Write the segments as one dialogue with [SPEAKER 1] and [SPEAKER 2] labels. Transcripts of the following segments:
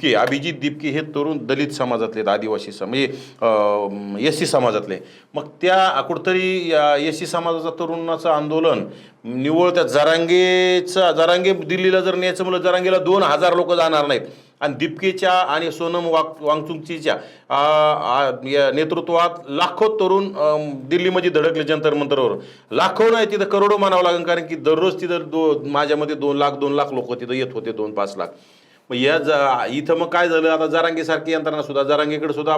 [SPEAKER 1] दिपके, अभिजित दिपके हे तरुण दलित समाजातले, आदिवासी म्हणजे एस सी समाजातले. मग त्या कुठंतरी एस सी समाजाचा तरुणाचं आंदोलन निव्वळ त्या जरांगे दिल्लीला जर न्यायचं म्हणलं, जरांगेला 2000 लोक जाणार नाहीत. आणि दिपकेच्या आणि सोनम वांगचुकच्या नेतृत्वात लाखो तरुण दिल्लीमध्ये धडकले जंतर मंतरवर. लाखो नाही, तिथं करोडो म्हणावं लागेल, कारण की दररोज तिथं माझ्यामध्ये 2 लाख लोक तिथं येत होते, 2-5 लाख. मग इथं मग काय झालं, आता जरांगेसारखी यंत्रणा सुद्धा, जरांगेकडे सुद्धा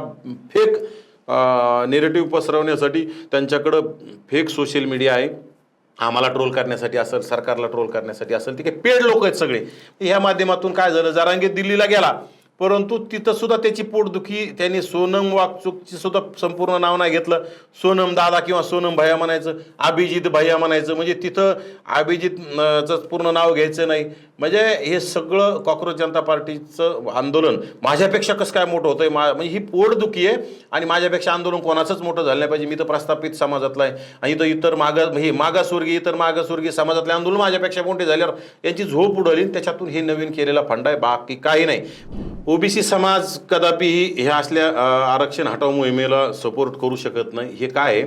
[SPEAKER 1] फेक नेरेटिव्ह पसरवण्यासाठी त्यांच्याकडं फेक सोशल मीडिया आहे. आम्हाला ट्रोल करण्यासाठी असेल, सरकारला ट्रोल करण्यासाठी असेल, ते काही पेड लोक आहेत सगळे. ह्या माध्यमातून काय झालं, जरांगे दिल्लीला गेला, परंतु तिथं सुद्धा त्याची पोटदुखी, त्यांनी सोनम वांगचुकची सुद्धा संपूर्ण नाव नाही घेतलं, सोनम दादा किंवा सोनम भैया म्हणायचं, अभिजित भैया म्हणायचं. म्हणजे तिथं अभिजितचं पूर्ण नाव घ्यायचं नाही. म्हणजे हे सगळं कॉक्रोच जनता पार्टीचं आंदोलन माझ्यापेक्षा कसं काय मोठं होतंय, म्हणजे ही पोटदुखी आहे. आणि माझ्यापेक्षा आंदोलन कोणाचंच मोठं झालं नाही पाहिजे. मी तर प्रस्थापित समाजातला आहे आणि इतर मागासवर्गीय समाजातले आंदोलन माझ्यापेक्षा मोठे झाल्यावर यांची झोप उडवली. त्याच्यातून हे नवीन केलेला फंडा आहे, बाकी काही नाही. ओबीसी समाज कदापिही ह्या असल्या आरक्षण हटाव मोहिमेला सपोर्ट करू शकत नाही. हे काय आहे,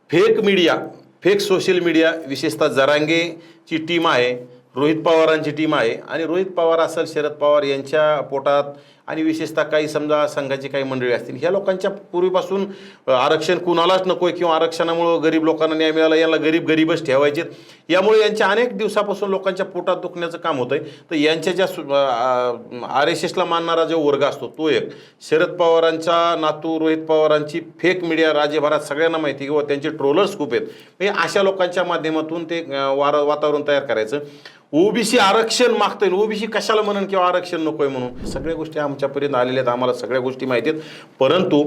[SPEAKER 1] fake media, fake social media, विशेषतः जरांगेची टीम आहे, रोहित पवारांची टीम आहे. आणि रोहित पवार असेल, शरद पवार यांच्या पोटात आणि विशेषतः काही समजा संघाची काही मंडळी असतील, ह्या लोकांच्या पूर्वीपासून आरक्षण कुणालाच नको आहे किंवा आरक्षणामुळं गरीब लोकांना न्याय मिळाला, यांना गरीबच ठेवायचे. यामुळे यांच्या अनेक दिवसापासून लोकांच्या पोटात दुखण्याचं काम होतंय. तर यांच्या ज्या RSSला मानणारा जो वर्ग असतो तो एक, शरद पवारांचा नातू रोहित पवारांची फेक मीडिया राज्यभरात सगळ्यांना माहिती किंवा त्यांचे ट्रोलर्स खूप आहेत. म्हणजे अशा लोकांच्या माध्यमातून ते वातावरण तयार करायचं. ओबीसी आरक्षण मागता येईल, ओबीसी कशाला म्हणून किंवा आरक्षण नकोय म्हणून, सगळ्या गोष्टी आमच्यापर्यंत आलेल्या आहेत, आम्हाला सगळ्या गोष्टी माहिती आहेत. परंतु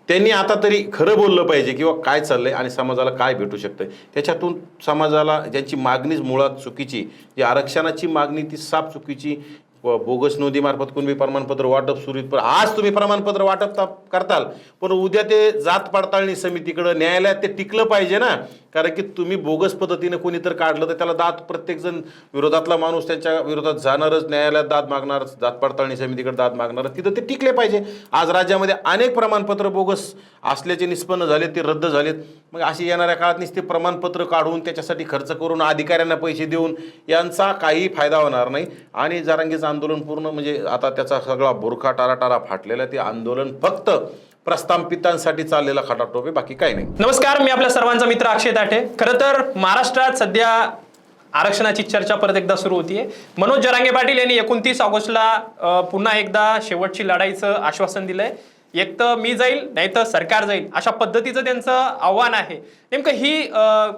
[SPEAKER 1] त्यांनी आता तरी खरं बोललं पाहिजे किंवा काय चाललंय आणि समाजाला काय भेटू शकतंय. त्याच्यातून समाजाला ज्यांची मागणीच मुळात चुकीची, जी आरक्षणाची मागणी ती साफ चुकीची, बोगस नोंदीमार्फत कुणबी प्रमाणपत्र वाटप सुरू. आज तुम्ही प्रमाणपत्र वाटप करताल, पण उद्या ते जात पडताळणी समितीकडं न्यायालयात ते टिकलं पाहिजे ना. कारण की तुम्ही बोगस पद्धतीने कोणी तर काढलं तर त्याला प्रत्येकजण विरोधातला माणूस त्यांच्या विरोधात जाणारच, न्यायालयात दाद मागणार, जात पडताळणी समितीकडे दाद मागणार, तिथं ते टिकले पाहिजे. आज राज्यामध्ये अनेक प्रमाणपत्र बोगस असल्याचे निष्पन्न झालेत, ते रद्द झालेत. मग अशी येणाऱ्या काळात नुसते प्रमाणपत्र काढून त्याच्यासाठी खर्च करून अधिकाऱ्यांना पैसे देऊन यांचा काही फायदा होणार नाही. आणि जरांगेचं आंदोलन पूर्ण म्हणजे आता त्याचा सगळा बुरखा टारा फाटलेला, ते आंदोलन फक्त प्रस्थापितांसाठी चाललेला खटाटोप आहे, बाकी काही नाही.
[SPEAKER 2] नमस्कार, मी आपल्या सर्वांचा मित्र अक्षय ताठे. खरं तर महाराष्ट्रात सध्या आरक्षणाची चर्चा परत एकदा सुरू होतीये. मनोज जरांगे पाटील यांनी 29 ऑगस्टला पुन्हा एकदा शेवटची लढाईचं आश्वासन दिलंय. एक तर मी जाईल, नाही तर सरकार जाईल, अशा पद्धतीचं त्यांचं आव्हान आहे. नेमकं ही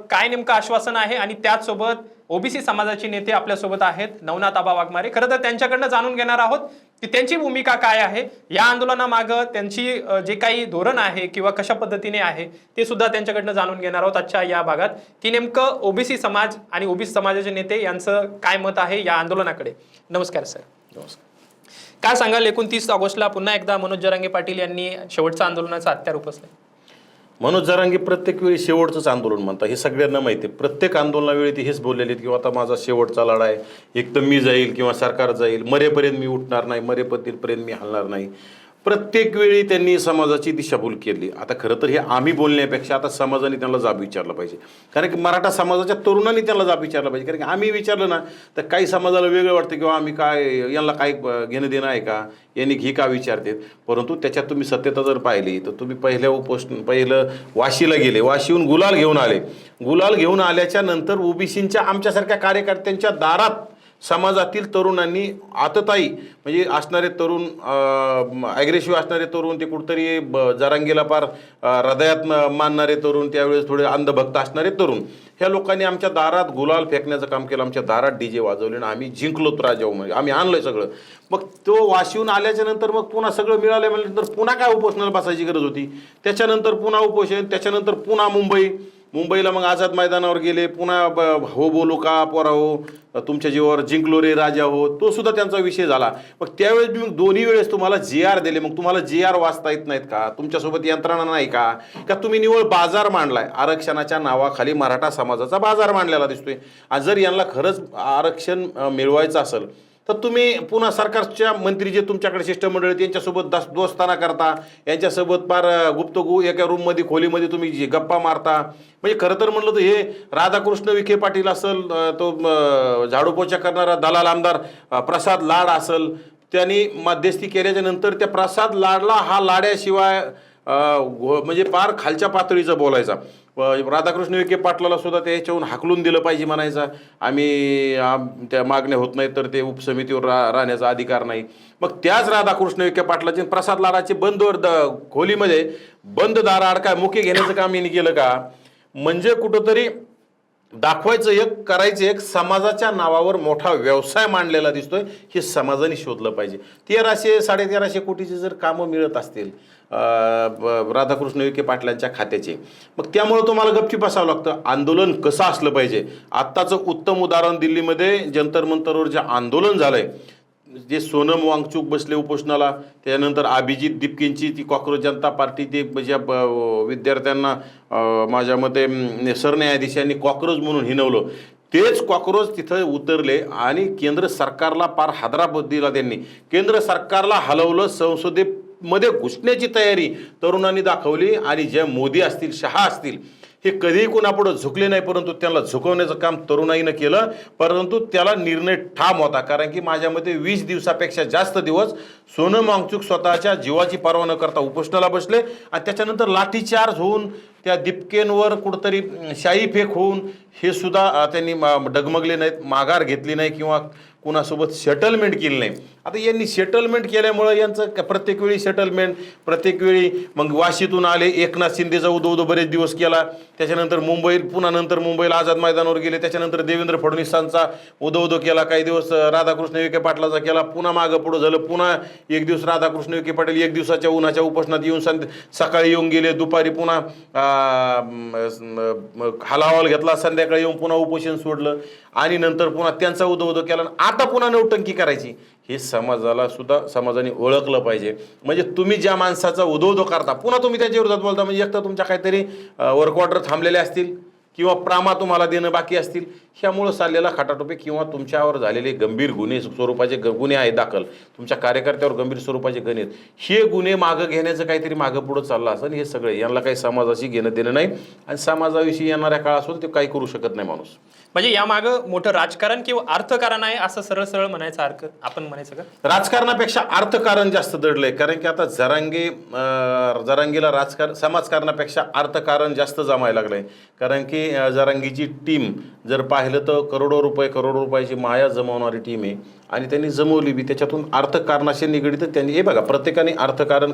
[SPEAKER 2] काय नेमकं आश्वासन आहे आणि त्याचसोबत ओबीसी समाजाचे नेते आपल्यासोबत आहेत, नवनाथ आबा वाघमारे. खरं तर त्यांच्याकडनं जाणून घेणार आहोत की त्यांची भूमिका काय आहे, या आंदोलनामागं त्यांची जे काही धोरण आहे किंवा कशा पद्धतीने आहे ते सुद्धा त्यांच्याकडनं जाणून घेणार आहोत आजच्या या भागात, की नेमकं ओबीसी समाज आणि ओबीसी समाजाचे नेते यांचं काय मत आहे या आंदोलनाकडे. नमस्कार सर.
[SPEAKER 1] नमस्कार.
[SPEAKER 2] काय सांगाल, 29 ऑगस्टला पुन्हा एकदा मनोज जरांगे पाटील यांनी शेवटचं आंदोलनाचं हत्यार उपसलं.
[SPEAKER 1] मनोज जरांगे प्रत्येक वेळी शेवटचंच आंदोलन म्हणतात, हे सगळ्यांना माहिती आहे. प्रत्येक आंदोलनावेळी ते हेच बोललेले आहेत किंवा आता माझा शेवटचा लढा आहे, एक तर मी जाईल किंवा सरकार जाईल, मरेपर्यंत मी उठणार नाही, मरेपर्यंत मी हलणार नाही. प्रत्येक वेळी त्यांनी समाजाची दिशाभूल केली. आता खरं तर हे आम्ही बोलण्यापेक्षा आता समाजाने त्यांना जाब विचारला पाहिजे, कारण की मराठा समाजाच्या तरुणांनी त्यांना जाब विचारला पाहिजे. कारण की आम्ही विचारलं ना तर काही समाजाला वेगळं वाटतं किंवा आम्ही काय यांना काय घेणं देणं आहे का, यांनी घी का विचारतात. परंतु त्याच्यात तुम्ही सत्यता जर पाहिली तर तुम्ही पहिलं वाशीला गेले, वाशीहून गुलाल घेऊन आले. गुलाल घेऊन आल्याच्या नंतर ओबीसींच्या आमच्यासारख्या कार्यकर्त्यांच्या दारात समाजातील तरुणांनी आतताई म्हणजे असणारे तरुण, ॲग्रेसिव्ह असणारे तरुण, ते कुठंतरी जरांगेला पार हृदयात मानणारे तरुण, त्यावेळेस थोडे अंधभक्त असणारे तरुण, ह्या लोकांनी आमच्या दारात गुलाल फेकण्याचं काम केलं. आमच्या दारात DJ वाजवले आणि आम्ही जिंकलो राजाऊ, म्हणजे आम्ही आणलोय सगळं. मग तो वाशीहून आल्याच्या नंतर मग पुन्हा सगळं मिळालं म्हटल्यानंतर पुन्हा काय उपोषणाला बसायची गरज होती. त्याच्यानंतर पुन्हा उपोषण, त्याच्यानंतर पुन्हा मुंबईला मग आझाद मैदानावर गेले, पुन्हा हो बोलू का पोरा हो, तुमच्या जीवावर जिंकलो रे राजा हो, तो सुद्धा त्यांचा विषय झाला. मग त्यावेळेस मी दोन्ही वेळेस तुम्हाला GR दिले, मग तुम्हाला GR वाचता येत नाहीत का, तुमच्यासोबत यंत्रणा नाही का, का तुम्ही निवळ बाजार मांडलाय. आरक्षणाच्या नावाखाली मराठा समाजाचा बाजार मांडलेला दिसतोय. आणि जर यांना खरंच आरक्षण मिळवायचं असेल तर तुम्ही पुन्हा सरकारच्या मंत्री जे तुमच्याकडे शिष्टमंडळ आहेत त्यांच्यासोबत दोस्ताना करता, यांच्यासोबत फार गुप्तगु एका रूममध्ये खोलीमध्ये तुम्ही जे गप्पा मारता. म्हणजे खरं तर म्हणलं तर हे राधाकृष्ण विखे पाटील असेल, तो झाडूपोछा करणारा दलाल आमदार प्रसाद लाड असेल, त्यांनी मध्यस्थी केल्याच्या नंतर त्या प्रसाद लाडला हा लाड्याशिवाय म्हणजे फार खालच्या पातळीचं बोलायचा. राधाकृष्ण विखे पाटलाला सुद्धा त्याच्याहून हाकलून दिलं पाहिजे म्हणायचा, आम्ही त्या मागण्या होत नाही तर ते उपसमितीवर राहण्याचा अधिकार नाही. मग त्याच राधाकृष्ण विखे पाटलाचे प्रसाद लाडाचे खोलीमध्ये बंद दाराआड काय मुके घेण्याचं काम यांनी केलं का? म्हणजे कुठंतरी दाखवायचं एक, करायचं एक, समाजाच्या नावावर मोठा व्यवसाय मांडलेला दिसतोय. हे समाजाने शोधलं पाहिजे. 1300-1350 कोटीचे जर कामं मिळत असतील राधाकृष्ण विखे पाटलांच्या खात्याचे, मग त्यामुळे तुम्हाला गपची बसावं लागतं. आंदोलन कसं असलं पाहिजे? आत्ताचं उत्तम उदाहरण दिल्लीमध्ये जंतर मंतरवर जे आंदोलन झालंय, जे सोनम वांगचूक बसले उपोषणाला, त्यानंतर अभिजित दिपकेंची ती कॉक्रोच जनता पार्टी ते ज्या विद्यार्थ्यांना माझ्या मते सरन्यायाधीशांनी कॉक्रोच म्हणून हिनवलं, तेच कॉक्रोच तिथं उतरले आणि केंद्र सरकारला पार हादरा दिला. त्यांनी केंद्र सरकारला हलवलं. संसदेमध्ये घुसण्याची तयारी तरुणांनी दाखवली. आणि जे मोदी असतील, शहा असतील, हे कधीही कोणापुढं झुकले नाही, परंतु त्यांना झुकवण्याचं काम तरुणाईनं केलं. परंतु त्याला निर्णय ठाम होता, कारण की माझ्या मते 20 दिवसापेक्षा जास्त दिवस सोनम वांगचूक स्वतःच्या जीवाची पर्वा न करता उपोषणाला बसले. आणि त्याच्यानंतर लाठीचार्ज होऊन त्या दिपकेंवर कुठंतरी शाई फेक होऊन हे सुद्धा त्यांनी डगमगले नाहीत, माघार घेतली नाही किंवा कुणासोबत सेटलमेंट केली नाही. आता यांनी सेटलमेंट केल्यामुळं यांचं प्रत्येक वेळी सेटलमेंट, प्रत्येक वेळी मग वाशीतून आले, एकनाथ शिंदेचा उदो बरेच दिवस केला, त्याच्यानंतर पुन्हा नंतर मुंबईला आझाद मैदानावर गेले, त्याच्यानंतर देवेंद्र फडणवीसांचा उदो केला, काही दिवस राधाकृष्ण विखे पाटलाचा केला, पुन्हा मागं पुढं झालं, पुन्हा एक दिवस राधाकृष्ण विखे पाटील 1 दिवसाच्या उन्हाच्या उपोषणात येऊन सकाळी येऊन गेले, दुपारी पुन्हा हलावाल घेतला, संध्याकाळी येऊन पुन्हा उपोषण सोडलं आणि नंतर पुन्हा त्यांचा उदो केला. आता पुन्हा नौटंकी करायची. हे समाजाला सुद्धा समाजाने ओळखलं पाहिजे. म्हणजे तुम्ही ज्या माणसाचा उदो करता, पुन्हा तुम्ही त्याच्या विरोधात बोलता, म्हणजे एक तर तुमच्या काहीतरी वर्क ऑर्डर थांबलेले असतील किंवा प्रामा तुम्हाला देणं बाकी असतील, ह्यामुळं चाललेला खटाटोपी किंवा तुमच्यावर झालेले गंभीर गुन्हे स्वरूपाचे गुन्हे आहेत दाखल, तुमच्या कार्यकर्त्यावर गंभीर स्वरूपाचे गुन्हे आहेत, हे गुन्हे मागं घेण्याचं काहीतरी मागं पुढं चाललं असेल. हे सगळे यांना काही समाजाशी घेणं देणं नाही आणि समाजाविषयी येणाऱ्या काळासून ते काही करू शकत नाही माणूस.
[SPEAKER 2] म्हणजे यामागं मोठं राजकारण किंवा अर्थकारण आहे असं सरळ सरळ म्हणायचं आपण म्हणायचं का?
[SPEAKER 1] राजकारणापेक्षा अर्थकारण जास्त दडलंय. कारण की आता जरांगीला समाजकारणापेक्षा अर्थकारण जास्त जमायला लागलंय. कारण की जरांगीची टीम जर पाहिलं तर करोडो रुपयाची माया जमवणारी टीम आहे आणि त्यांनी जमवली बी. त्याच्यातून अर्थकारणाशी निगडीत त्यांनी, हे बघा, प्रत्येकाने अर्थकारण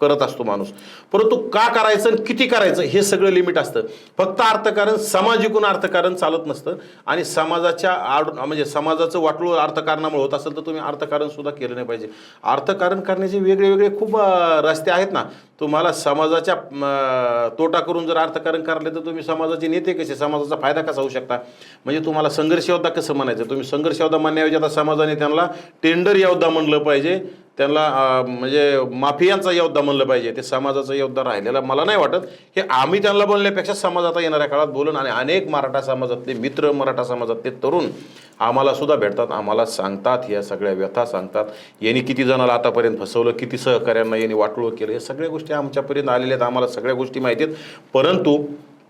[SPEAKER 1] करत असतो माणूस, परंतु का करायचं आणि किती करायचं हे सगळं लिमिट असतं. फक्त अर्थकारण, सामाजिकून अर्थकारण चालत नसतं आणि समाजाच्या म्हणजे समाजाचं वाटोळं अर्थकारणामुळे होत असेल तर तुम्ही अर्थकारण सुद्धा केलं नाही पाहिजे. अर्थकारण करण्याचे वेगळे खूप रस्ते आहेत ना. तुम्हाला समाजाच्या तोटा करून जर अर्थकारण करायला तर तुम्ही समाजाचे नेते कसे, समाजाचा फायदा कसा होऊ शकता? म्हणजे तुम्हाला संघर्ष योद्धा कसं म्हणायचं? तुम्ही संघर्ष योद्धा म्हणण्याऐवजी आता समाजाने त्यांना टेंडर योद्धा म्हणलं पाहिजे, त्यांना म्हणजे माफियांचा योद्धा म्हणलं पाहिजे. ते समाजाचा योद्धा राहिलेला मला नाही वाटत. हे आम्ही त्यांना बोलण्यापेक्षा समाज आता येणाऱ्या काळात बोलून, आणि अनेक मराठा समाजातले मित्र, मराठा समाजातले तरुण आम्हाला सुद्धा भेटतात, आम्हाला सांगतात, ह्या सगळ्या व्यथा सांगतात. यांनी किती जणाला आतापर्यंत फसवलं, किती सहकाऱ्यांना यांनी वाटोळं केलं, हे सगळ्या गोष्टी आमच्यापर्यंत आलेल्या आहेत. आम्हाला सगळ्या गोष्टी माहिती आहेत. परंतु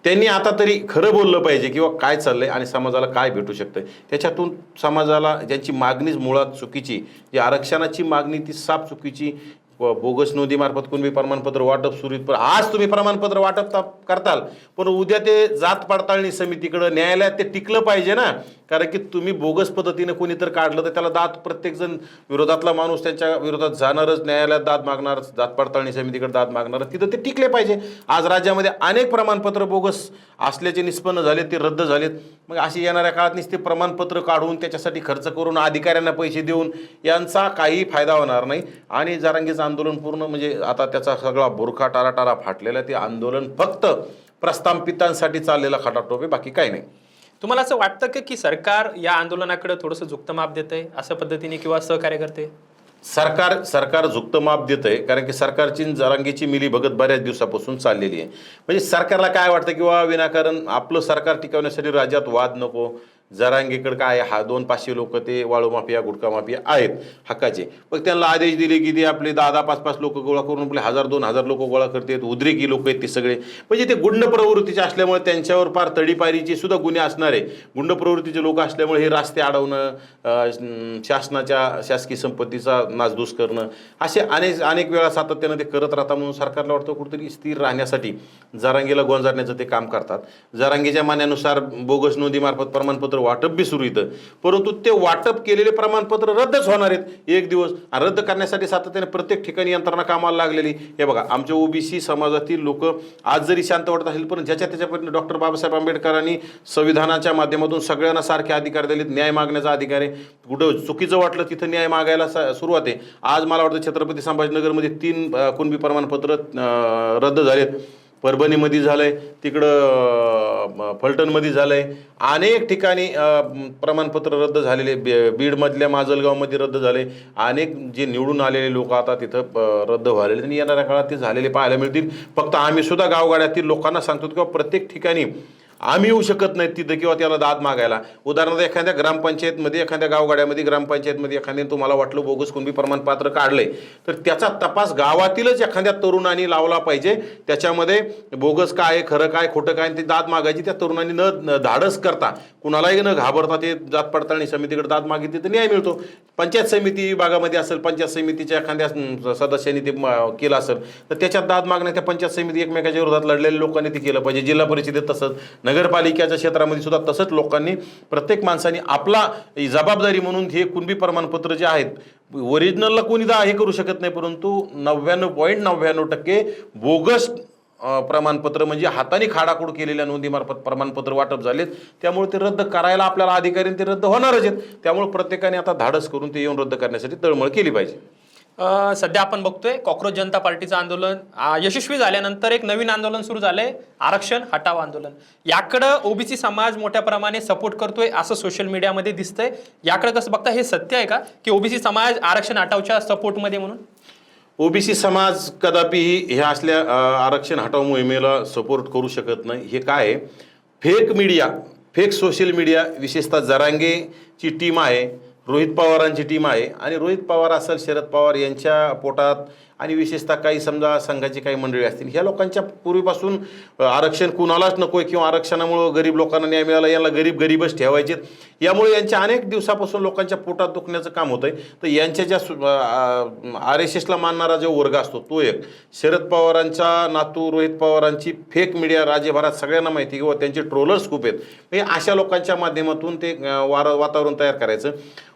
[SPEAKER 1] त्यांनी आता तरी खरं बोललं पाहिजे किंवा काय चाललंय आणि समाजाला काय भेटू शकतं. त्याच्यातून समाजाला ज्यांची मागणीच मुळात चुकीची, जी आरक्षणाची मागणी ती साफ चुकीची, बोगस नोंदीमार्फत कुणबी प्रमाणपत्र वाटप सुरू, पण आज तुम्ही प्रमाणपत्र वाटप करताल, पण उद्या ते जात पडताळणी समितीकडं, न्यायालयात ते टिकलं पाहिजे ना. कारण की तुम्ही बोगस पद्धतीने कोणी तर काढलं तर त्याला दाद, प्रत्येकजण विरोधातला माणूस त्यांच्या विरोधात जाणारच, न्यायालयात दाद मागणार, जात पडताळणी समितीकडे दाद मागणार, तिथं ते टिकले पाहिजे. आज राज्यामध्ये अनेक प्रमाणपत्र बोगस असल्याचे निष्पन्न झाले, ते रद्द झालेत. मग अशी येणाऱ्या काळात नुसते प्रमाणपत्र काढून त्याच्यासाठी खर्च करून अधिकाऱ्यांना पैसे देऊन यांचा काही फायदा होणार नाही. आणि जरांगीचं आंदोलन पूर्ण म्हणजे आता त्याचा सगळा बुरखा टाराटारा फाटलेला, ते आंदोलन फक्त प्रस्थापितांसाठी चाललेला खटाटोप, बाकी काही नाही.
[SPEAKER 2] तुम्हाला असं वाटतं की सरकार या आंदोलनाकडे थोडंसं झुकतं माप देत आहे अशा पद्धतीने किंवा सहकार्य करते?
[SPEAKER 1] सरकार झुकतं माप देत आहे. कारण की सरकारची जरांगीची मिलीभगत बऱ्याच दिवसापासून चाललेली आहे. म्हणजे सरकारला काय वाटतं किंवा विनाकारण आपलं सरकार टिकवण्यासाठी राज्यात वाद नको, जरांगेकडे काय हा 200-500 लोक ते वाळू माफिया गुटखा माफिया आहेत हक्काचे, मग त्यांना आदेश दिले की ते आपले 10-5 लोक गोळा करून आपले 1000-2000 लोक गोळा करतात, उद्रेकी लोक आहेत ते सगळे, म्हणजे ते गुंड प्रवृत्तीचे असल्यामुळे त्यांच्यावर फार तडीपारीचे सुद्धा गुन्हे असणारे गुंड प्रवृत्तीचे लोक असल्यामुळे हे रस्ते अडवणं, शासकीय संपत्तीचा नासधूस करणं, असे अनेक वेळा सातत्यानं ते करत राहतात. म्हणून सरकारला वाटतं कुठेतरी स्थिर राहण्यासाठी जरांगेला गोंजारण्याचं ते काम करतात. जरांगेच्या मान्यानुसार बोगस नोंदीमार्फत प्रमाणपत्र वाटप बी सुरू येतं, परंतु ते वाटप केलेले प्रमाणपत्र रद्दच होणार आहेत एक दिवस. आणि रद्द करण्यासाठी सातत्याने प्रत्येक ठिकाणी यंत्रणा कामाला लागलेली. हे बघा, आमच्या ओबीसी समाजातील लोक आज जरी शांत वाटत असेल, पण ज्याच्या त्याच्यापर्यंत डॉक्टर बाबासाहेब आंबेडकरांनी संविधानाच्या माध्यमातून सगळ्यांना सारखे अधिकार दिलेत, न्याय मागण्याचा अधिकार आहे. कुठं चुकीचं वाटलं तिथं न्याय मागायला सुरुवात आहे. आज मला वाटतं छत्रपती संभाजीनगरमध्ये 3 कुणबी प्रमाणपत्र रद्द झालेत, परभणीमध्ये झालंय, तिकडं फलटणमध्ये झालंय, अनेक ठिकाणी प्रमाणपत्र रद्द झालेले, बीडमधल्या माजलगावमध्ये रद्द झाले, अनेक जे निवडून आलेले लोक आता तिथं रद्द व्हायले आणि येणाऱ्या काळात ते झालेले पाहायला मिळतील. फक्त आम्ही सुद्धा गावगाड्यातील लोकांना सांगतो किंवा प्रत्येक ठिकाणी आम्ही येऊ शकत नाही तिथं किंवा त्याला दाद मागायला. उदाहरणार्थ एखाद्या ग्रामपंचायतमध्ये, एखाद्या गावगाड्यामध्ये, ग्रामपंचायतमध्ये एखाद्याने तुम्हाला वाटलं बोगस कुणबी प्रमाणपत्र काढलंय, तर त्याचा तपास गावातीलच एखाद्या तरुणांनी लावला पाहिजे. त्याच्यामध्ये बोगस काय, खरं काय, खोटं काय, ते दाद मागायची त्या तरुणांनी न धाडस करता, कुणालाही न घाबरता ते जात पडताळणी समितीकडे दाद मागितली तर न्याय मिळतो. पंचायत समिती विभागामध्ये असेल, पंचायत समितीच्या एखाद्या सदस्यांनी ते केलं असेल तर त्याच्यात दाद मागण्या त्या पंचायत समिती एकमेकाच्या विरोधात लढलेल्या लोकांनी ते केलं पाहिजे. जिल्हा परिषदेत तसंच, नगरपालिकेच्या क्षेत्रामध्ये सुद्धा तसंच लोकांनी, प्रत्येक माणसाने आपला जबाबदारी म्हणून हे कुणबी प्रमाणपत्र जे आहेत ओरिजिनलला कोणी हे करू शकत नाही, परंतु 99.99% बोगस प्रमाणपत्र म्हणजे हाताने खाडाखोड केलेल्या नोंदीमार्फत प्रमाणपत्र वाटप झालेत. त्यामुळे ते रद्द करायला आपल्याला अधिकारी ते रद्द होणारच आहेत. त्यामुळे प्रत्येकाने आता धाडस करून ते येऊन रद्द करण्यासाठी तळमळ केली पाहिजे.
[SPEAKER 2] सध्या आपण बघतोय कॉक्रोच जनता पार्टीचं आंदोलन यशस्वी झाल्यानंतर एक नवीन आंदोलन सुरू झालंय, आरक्षण हटाव आंदोलन. याकडं ओबीसी समाज मोठ्या प्रमाणे सपोर्ट करतोय असं सोशल मीडियामध्ये दिसतंय. याकडे कसं बघता, हे सत्य आहे का की ओबीसी समाज आरक्षण हटावच्या सपोर्टमध्ये म्हणून?
[SPEAKER 1] ओबीसी समाज कदापिही ह्या असल्या आरक्षण हटाव मोहिमेला सपोर्ट करू शकत नाही. हे काय आहे, fake media, fake social media, विशेषतः जरांगेची टीम आहे, रोहित पवारांची टीम आहे, आणि रोहित पवार असेल, शरद पवार यांच्या पोटात, आणि विशेषतः काही समजा संघाची काही मंडळी असतील, ह्या लोकांच्या पूर्वीपासून आरक्षण कुणालाच नको आहे किंवा आरक्षणामुळं गरीब लोकांना न्याय मिळाला, यांना गरीबच ठेवायचे, यामुळे यांच्या अनेक दिवसापासून लोकांच्या पोटात दुखण्याचं काम होतंय. तर यांच्या ज्या RSSला मानणारा जो वर्ग असतो तो एक, शरद पवारांचा नातू रोहित पवारांची फेक मीडिया राज्यभरात सगळ्यांना माहिती किंवा त्यांचे ट्रोलर्स खूप आहेत, हे अशा लोकांच्या माध्यमातून ते वातावरण तयार करायचं.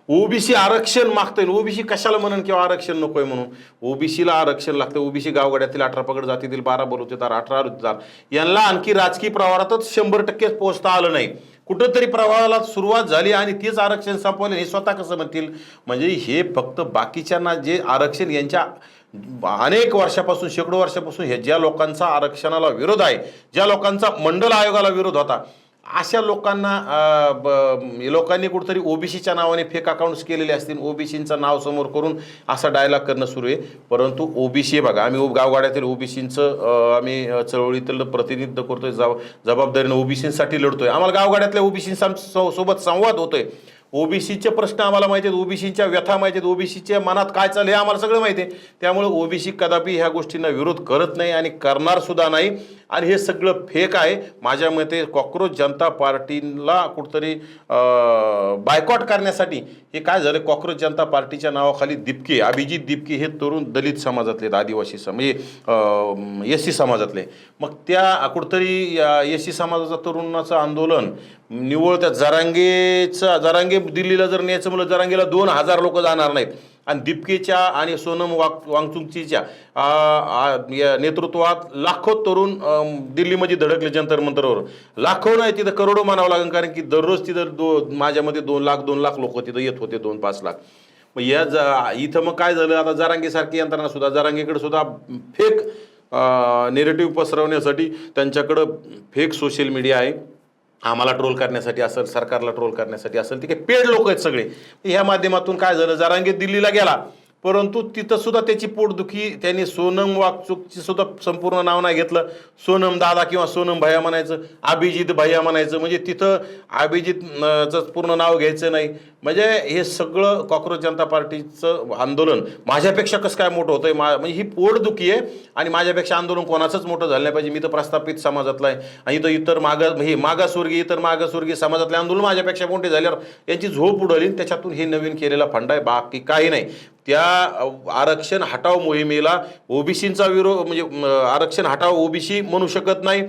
[SPEAKER 1] ओबीसी आरक्षण मागतंय, ओबीसी कशाला म्हणून किंवा आरक्षण नकोय म्हणून. ओबीसीला आरक्षण लागतं. ओबीसी गावगाड्यातील 18 पगड जातीतील 12 बलुतेदार, 18 रुजदार, यांना आणखी राजकीय प्रवाहातच 100% पोहोचता आलं नाही. कुठंतरी प्रवाहाला सुरुवात झाली आणि तेच आरक्षण संपवले, हे स्वतः कसं म्हणतील? म्हणजे हे फक्त बाकीच्यांना जे आरक्षण, यांच्या अनेक वर्षापासून, शेकडो वर्षापासून हे ज्या लोकांचा आरक्षणाला विरोध आहे, ज्या लोकांचा मंडल आयोगाला विरोध होता, अशा लोकांनी कुठेतरी ओबीसीच्या नावाने फेक अकाउंट्स केलेले असतील, ओबीसींचं नाव समोर करून असा डायलॉग करणं सुरू आहे. परंतु ओबीसी बघा, आम्ही गावगाड्यातील ओबीसींचं आम्ही चळवळीतील प्रतिनिधित्व करतोय, जबाबदारीनं ओबीसींसाठी लढतोय. आम्हाला गावगाड्यातल्या ओबीसींसोबत संवाद होतोय. ओबीसीचे प्रश्न आम्हाला माहिती आहेत, ओबीसीच्या व्यथा माहिती आहेत, ओबीसीच्या मनात काय चाललं हे आम्हाला सगळं माहिती आहे. त्यामुळे ओबीसी कदापि ह्या गोष्टींना विरोध करत नाही आणि करणार सुद्धा नाही. आणि हे सगळं फेक आहे. माझ्या मते कॉक्रोच जनता पार्टीला कुठतरी बायकॉट करण्यासाठी हे काय झालं, कॉक्रोच जनता पार्टीच्या नावाखाली दिपके, अभिजित दिपके हे तरुण दलित समाजातले, आदिवासी म्हणजे SC समाजातले, मग त्या कुठतरी SC समाजाचा तरुणाचं आंदोलन निव्वळ त्या जरांगे दिल्लीला जर न्यायचं म्हणलं, जरांगेला 2000 लोक जाणार नाहीत. आणि दिपकेच्या आणि सोनम वांगचुकच्या नेतृत्वात लाखो तरुण दिल्लीमध्ये धडकले जंतर मंतरवर. लाखो नाही, तिथं करोडो मानावं लागेल, कारण की दररोज तिथं माझ्यामध्ये 2 लाख लोक तिथं येत होते, 2-5 लाख. मग इथं मग काय झालं, आता जरांगेसारखी यंत्रणा सुद्धा, जरांगेकडे सुद्धा फेक नेरेटिव्ह पसरवण्यासाठी त्यांच्याकडं फेक सोशल मीडिया आहे. आम्हाला ट्रोल करण्यासाठी असेल, सरकारला ट्रोल करण्यासाठी असेल, ते काही पेड लोक आहेत सगळे. ह्या माध्यमातून काय झालं, जरांगे दिल्लीला गेला, परंतु तिथं सुद्धा त्याची पोटदुखी, त्यांनी सोनम वाकचूकची सुद्धा संपूर्ण नाव नाही घेतलं, सोनम दादा किंवा सोनम भैया म्हणायचं, अभिजित भैया म्हणायचं, म्हणजे तिथं अभिजितचं पूर्ण नाव घ्यायचं नाही. म्हणजे हे सगळं कॉक्रोच जनता पार्टीचं आंदोलन माझ्यापेक्षा कसं काय मोठं होतंय, म्हणजे ही पोटदुखी आहे. आणि माझ्यापेक्षा आंदोलन कोणाचंच मोठं झालं नाही पाहिजे. मी तर प्रस्थापित समाजातला आहे आणि इतर मागासवर्गीय समाजातले आंदोलन माझ्यापेक्षा मोठे झाल्यावर यांची झोप उडवली. त्याच्यातून हे नवीन केलेला फंडा आहे, बाकी काही नाही. त्या आरक्षण हटाव मोहिमेला ओबीसींचा विरोध, म्हणजे आरक्षण हटाव ओबीसी म्हणू शकत नाही,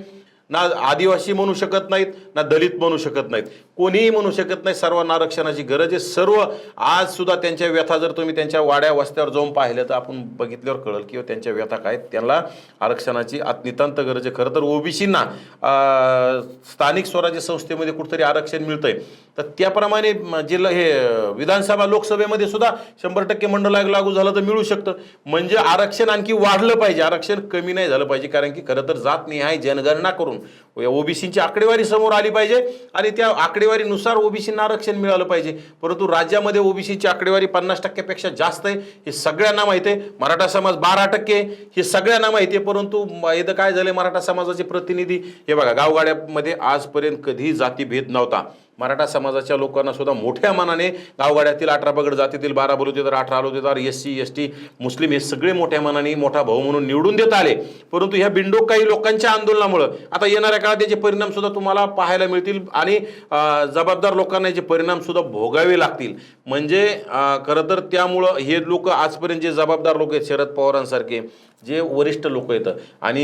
[SPEAKER 1] ना आदिवासी म्हणू शकत नाहीत, ना दलित म्हणू शकत नाहीत, कोणीही म्हणू शकत नाही. सर्वांना आरक्षणाची गरज आहे. सर्व आज सुद्धा त्यांच्या व्यथा जर तुम्ही त्यांच्या वाड्या वस्त्यावर जाऊन पाहिलं तर आपण बघितल्यावर कळलं की त्यांच्या व्यथा काय, त्यांना आरक्षणाची नितांत गरज आहे. खरं तर ओबीसींना स्थानिक स्वराज्य संस्थेमध्ये कुठेतरी आरक्षण मिळतंय, तर त्याप्रमाणे जिल्हा हे विधानसभा लोकसभेमध्ये सुद्धा 100% मंडळ आयोग लागू झालं तर मिळू शकतं. म्हणजे आरक्षण आणखी वाढलं पाहिजे, आरक्षण कमी नाही झालं पाहिजे. कारण की खरं तर जातनिहाय जनगणना करून ओबीसींची आकडेवारी समोर आली पाहिजे आणि त्या आकडेवारीनुसार ओबीसींना आरक्षण मिळालं पाहिजे. परंतु राज्यामध्ये ओबीसीची आकडेवारी 50%पेक्षा जास्त आहे, हे सगळ्यांना माहिती आहे. मराठा समाज 12% हे सगळ्यांना माहिती आहे. परंतु इथं काय झालं, मराठा समाजाचे प्रतिनिधी हे बघा, गावगाड्यामध्ये आजपर्यंत कधी जातीभेद नव्हता. मराठा समाजाच्या लोकांना सुद्धा मोठ्या मनाने गावगाड्यातील 18 पगड जातीतील 12 बलुतेदार, 18 बलुतेदार, SC ST मुस्लिम हे सगळे मोठ्या मनाने मोठा भाऊ म्हणून निवडून देत आले. परंतु ह्या बिंडोक काही लोकांच्या आंदोलनामुळं आता येणाऱ्या काळात त्याचे परिणाम सुद्धा तुम्हाला पाहायला मिळतील आणि जबाबदार लोकांना याचे परिणाम सुद्धा भोगावे लागतील. म्हणजे खरं तर त्यामुळं हे लोक आजपर्यंत जे जबाबदार लोक आहेत, शरद पवारांसारखे जे वरिष्ठ लोक येतं आणि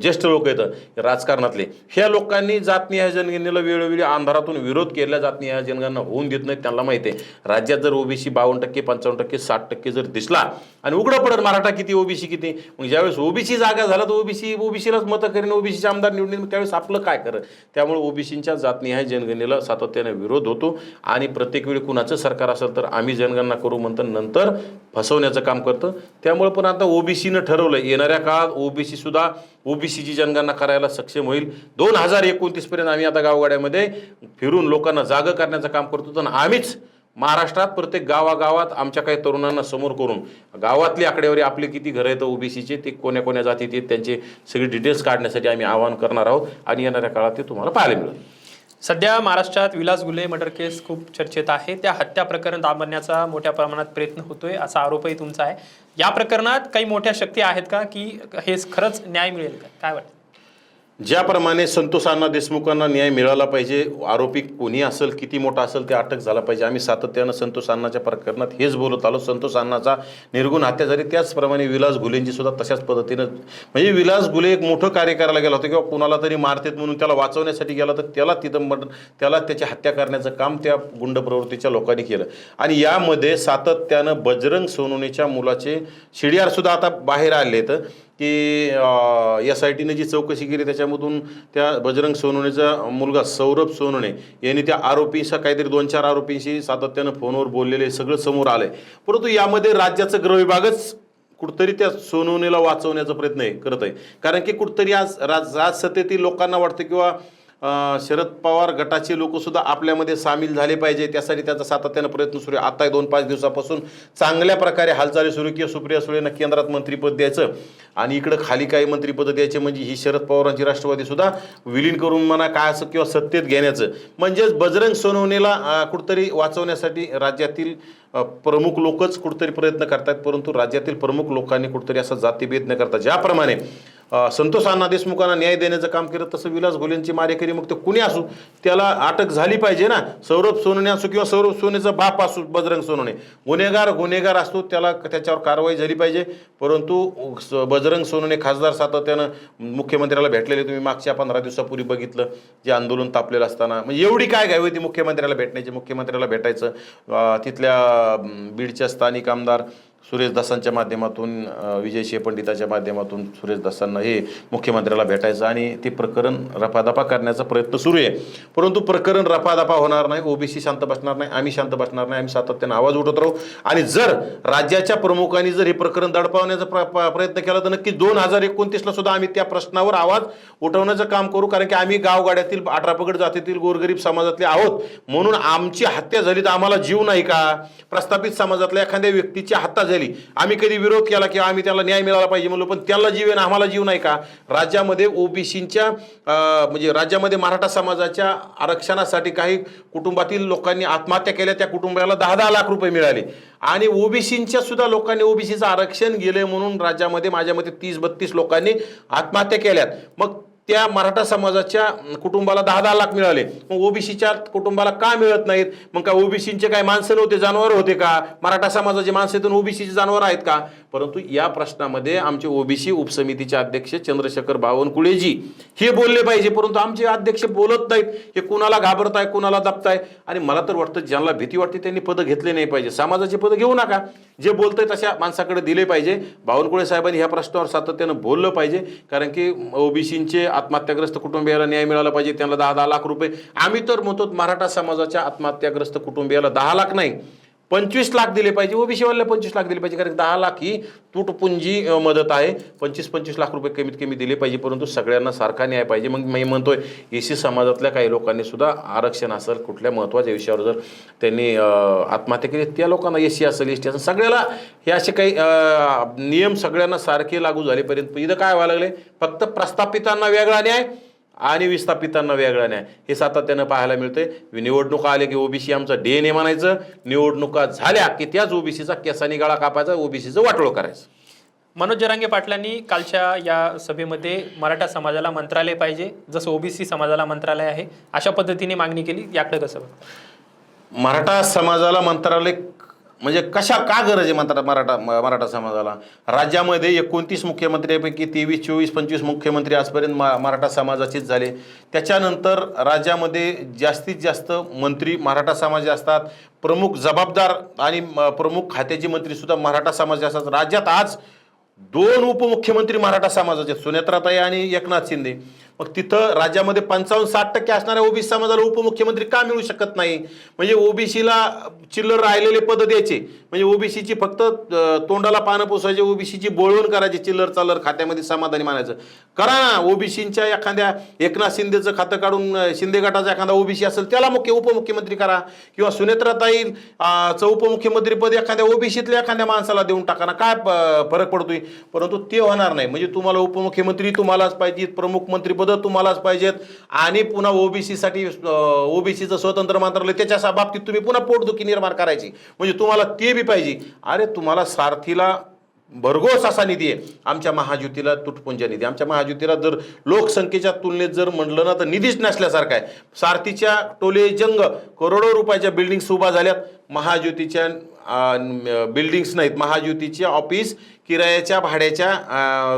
[SPEAKER 1] ज्येष्ठ लोक येतं राजकारणातले, ह्या लोकांनी जातनिहाय जनगणनेला वेळोवेळी अंधारातून विरोध केला. जातनिहाय जनगणना होऊन देत नाही. त्यांना माहिती आहे राज्यात जर ओबीसी 52%, 55%, 60% जर दिसला आणि उघडं पडत मराठा किती ओबीसी किती, मग ज्यावेळेस ओबीसी जागा झाला तर ओबीसीलाच मतं करेन, ओबीसीचे आमदार निवडून, त्यावेळेस आपलं काय करत. त्यामुळे ओबीसींच्या जातनिहाय जनगणनेला सातत्याने विरोध होतो आणि प्रत्येक वेळी कुणाचं सरकार असेल तर आम्ही जनगणना करू म्हणतं, नंतर फसवण्याचं काम करतं. त्यामुळे पण आता ओबीसीनं ठरवलं येणाऱ्या काळात ओबीसी सुद्धा ओबीसीची जनगणना करायला सक्षम होईल. 2029 पर्यंत आम्ही आता गावगाड्यामध्ये फिरून लोकांना जागं करण्याचं काम करतो. तर आम्हीच महाराष्ट्रात प्रत्येक गावागावात आमच्या काही तरुणांना समोर करून गावातली आकडेवारी आपले किती घरं आहेत ओबीसीचे, ते कोण्या कोण्या जातीत आहेत, त्यांचे सगळे डिटेल्स काढण्यासाठी आम्ही आवाहन करणार आहोत आणि येणाऱ्या काळात ते तुम्हाला पाहायला मिळेल.
[SPEAKER 2] सध्या महाराष्ट्रात विलास गुले मर्डर केस खूप चर्चेत आहे. त्या हत्या प्रकरण दाबण्याचा मोठ्या प्रमाणात प्रयत्न होतोय असा आरोपही तुमचा आहे. या प्रकरणात काही मोठ्या शक्ती आहेत का की हे खरंच न्याय मिळेल का, काय वाटतं?
[SPEAKER 1] ज्याप्रमाणे संतोष अण्णा देशमुखांना न्याय मिळाला पाहिजे, आरोपी कोणी असेल, किती मोठा असेल, ते अटक झाला पाहिजे. आम्ही सातत्यानं संतोष अण्णाच्या प्रकरणात हेच बोलत आलो. संतोष अण्णाचा निर्गुण हत्या झाली, त्याचप्रमाणे विलास गुलेंची सुद्धा तशाच पद्धतीनं, म्हणजे विलास गुले एक मोठं कार्य करायला गेला होता किंवा कुणाला तरी मारतेत म्हणून त्याला वाचवण्यासाठी गेला, तर त्याला तिथं त्याला त्याची हत्या करण्याचं काम त्या गुंड प्रवृत्तीच्या लोकांनी केलं. आणि यामध्ये सातत्यानं बजरंग सोनवणेच्या मुलाचे शिडियार सुद्धा आता बाहेर आले तर की SITने जी चौकशी केली त्याच्यामधून त्या बजरंग सोनवणेचा मुलगा सौरभ सोनवणे यांनी त्या आरोपींचा काहीतरी 2-4 आरोपींशी सातत्यानं फोनवर बोललेले सगळं समोर आलंय. परंतु यामध्ये राज्याचं गृह विभागच कुठतरी त्या सोनवणेला वाचवण्याचा प्रयत्न करत आहे. कारण की कुठतरी आज सत्तेतील लोकांना वाटतं किंवा शरद पवार गटाचे लोक सुद्धा आपल्यामध्ये सामील झाले पाहिजे, त्यासाठी त्याचा सातत्यानं प्रयत्न सुरू आहे. आता 2-5 दिवसापासून चांगल्या प्रकारे हालचाली सुरू की सुप्रिया सुळेंना केंद्रात मंत्रिपद द्यायचं आणि इकडं खाली काही मंत्रिपद द्यायचे, म्हणजे ही शरद पवारांची राष्ट्रवादी सुद्धा विलीन करून म्हणा काय असं किंवा सत्तेत घेण्याचं, म्हणजेच बजरंग सोनवणेला कुठतरी वाचवण्यासाठी राज्यातील प्रमुख लोकच कुठतरी प्रयत्न करतात. परंतु राज्यातील प्रमुख लोकांनी कुठतरी असा जातीभेद न करता ज्याप्रमाणे संतोष अण्णा देशमुखांना न्याय देण्याचं काम केलं, तसं विलास गुलेंची मारेकरी मग ते कुणी असू त्याला अटक झाली पाहिजे ना. सौरभ सोनवणे असो किंवा सौरभ सोनवणेचा बाप असो बजरंग सोनवणे, गुन्हेगार असतो, त्याच्यावर कारवाई झाली पाहिजे. परंतु बजरंग सोनवणे खासदार सातत्यानं मुख्यमंत्र्याला भेटलेले, तुम्ही मागच्या 15 दिवसापूर्वी बघितलं जे आंदोलन तापलेलं असताना, म्हणजे एवढी काय घाई होती मुख्यमंत्र्याला भेटण्याची. मुख्यमंत्र्याला भेटायचं, तिथल्या बीडच्या स्थानिक आमदार सुरेश दासांच्या माध्यमातून विजय पंडिताच्या माध्यमातून सुरेश दासांना हे मुख्यमंत्र्याला भेटायचं आणि ते प्रकरण रफादफा करण्याचा प्रयत्न सुरू आहे. परंतु प्रकरण रफादफा होणार नाही, ओबीसी शांत बसणार नाही, आम्ही शांत बसणार नाही. आम्ही सातत्याने आवाज उठवत राहू आणि जर राज्याच्या प्रमुखांनी जर हे प्रकरण दडपावण्याचा प्रयत्न केला तर नक्की 2029ला सुद्धा आम्ही त्या प्रश्नावर आवाज उठवण्याचं काम करू. कारण की आम्ही गावगाड्यातील 18 पगड जातीतील गोरगरीब समाजातले आहोत, म्हणून आमची हत्या झाली तर आम्हाला जीव नाही का? प्रस्थापित समाजातल्या एखाद्या व्यक्तीची हत्या झाली, आम्ही कधी विरोध केला किंवा आम्ही त्याला न्याय मिळाला पाहिजे म्हणलो, पण त्याला जीव आहे ना आम्हाला जीव नाही का? राज्यामध्ये ओबीसीच्या म्हणजे राज्यामध्ये मराठा समाजाच्या आरक्षणासाठी काही कुटुंबातील लोकांनी आत्महत्या केल्या, त्या कुटुंबाला 10-10 लाख रुपये मिळाले आणि ओबीसीच्या सुद्धा लोकांनी ओबीसीचं आरक्षण गेले म्हणून राज्यामध्ये माझ्या मते 30-32 लोकांनी आत्महत्या केल्यात. मग त्या मराठा समाजाच्या कुटुंबाला 10-10 लाख मिळाले, मग ओबीसीच्या कुटुंबाला का मिळत नाहीत? मग काय ओबीसीचे काय माणसं नव्हते, जनावर होते का? मराठा समाजाचे माणसं ओबीसीचे जनावर आहेत का? परंतु या प्रश्नामध्ये आमचे ओबीसी उपसमितीचे अध्यक्ष चंद्रशेखर बावनकुळेजी हे बोलले पाहिजे, परंतु आमचे अध्यक्ष बोलत नाहीत. हे कुणाला घाबरताय, कुणाला दाबताय? आणि मला तर वाटतं ज्यांना भीती वाटते त्यांनी पदं घेतले नाही पाहिजे. समाजाचे पदं घेऊ नका, जे बोलतंय तशा माणसाकडे दिले पाहिजे. बावनकुळे साहेबांनी ह्या प्रश्नावर सातत्यानं बोललं पाहिजे, कारण की ओबीसींचे आत्महत्याग्रस्त कुटुंबियाला न्याय मिळाला पाहिजे, त्यांना 10-10 लाख रुपये. आम्ही तर म्हणतो मराठा समाजाच्या आत्महत्याग्रस्त कुटुंबियाला 10 लाख नाही 25 लाख दिले पाहिजे, ओबीसीवाल्याला 25 लाख दिले पाहिजे, कारण 10 लाख ही तुटपुंजी मदत आहे. 25-25 लाख रुपये कमीत कमी दिले पाहिजे, परंतु सगळ्यांना सारखा न्याय पाहिजे. मग मी म्हणतोय एसी समाजातल्या काही लोकांनी सुद्धा आरक्षण असेल कुठल्या महत्त्वाच्या विषयावर जर त्यांनी आत्महत्या केली, त्या लोकांना एसी असेल एसटी असेल सगळ्याला हे असे काही नियम सगळ्यांना सारखे लागू झालेपर्यंत इथं काय व्हायला लागले? फक्त प्रस्थापितांना वेगळा न्याय आणि विस्थापितांना वेगळा न्याय हे सातत्यानं पाहायला मिळते. निवडणुका आले की ओबीसी आमचा DNA म्हणायचं, निवडणुका झाल्या की त्याच ओबीसीचा केसानी गळा कापायचा, ओबीसीचं वाटोळं करायचं.
[SPEAKER 2] मनोज जरांगे पाटलांनी कालच्या या सभेमध्ये मराठा समाजाला मंत्रालय पाहिजे, जसं ओबीसी समाजाला मंत्रालय आहे, अशा पद्धतीने मागणी केली. याकडे कसं बघता?
[SPEAKER 1] मराठा समाजाला मंत्रालय म्हणजे का गरज आहे मराठा समाजाला? राज्यामध्ये 29 मुख्यमंत्र्यांपैकी 23, 24, 25 मुख्यमंत्री आजपर्यंत मराठा समाजाचेच झाले. त्याच्यानंतर राज्यामध्ये जास्तीत जास्त मंत्री मराठा समाज असतात, प्रमुख जबाबदार आणि प्रमुख खात्याचे मंत्री सुद्धा मराठा समाज असतात. राज्यात आज 2 उपमुख्यमंत्री मराठा समाजाचे, सुनेत्राताई आणि एकनाथ शिंदे. मग तिथं राज्यामध्ये 55-60% असणाऱ्या ओबीसी समाजाला उपमुख्यमंत्री का मिळू शकत नाही? म्हणजे ओबीसीला चिल्लर राहिलेले पद द्यायचे, म्हणजे ओबीसीची फक्त तोंडाला पानं पुसायचे, ओबीसीची बोळवण करायची, चिल्लर चालर खात्यामध्ये समाधानी मानायचं. करा ना, ओबीसीच्या एखाद्या एकनाथ शिंदेचं खातं काढून शिंदे गटाचा एखादा ओबीसी असेल त्याला उपमुख्यमंत्री करा, किंवा सुनेत्राताईचं उपमुख्यमंत्री पद एखाद्या ओबीसीतल्या एखाद्या माणसाला देऊन टाका ना, काय फरक पडतोय? परंतु ते होणार नाही. म्हणजे तुम्हाला उपमुख्यमंत्री तुम्हालाच पाहिजेत, प्रमुख मंत्रीपद तुम्हालाच पाहिजेत आणि पुन्हा ओबीसीसाठी ओबीसीचं स्वतंत्र मंत्रालय, त्याच्या बाबतीत तुम्ही पुन्हा पोटदुखी निर्माण करायची, म्हणजे तुम्हाला ते बी पाहिजे. अरे तुम्हाला सारथीला भरघोस असा निधी आहे, आमच्या महायुतीला तुटपुंजा निधी. आमच्या महायुतीला जर लोकसंख्येच्या तुलनेत जर म्हटलं ना तर निधीच नसल्यासारखं आहे. सारथीच्या टोले जंग करोडो रुपयाच्या बिल्डिंग्स उभा झाल्यात, महायुतीच्या बिल्डिंग्स नाहीत. महायुतीच्या ऑफिस किरायाच्या भाड्याच्या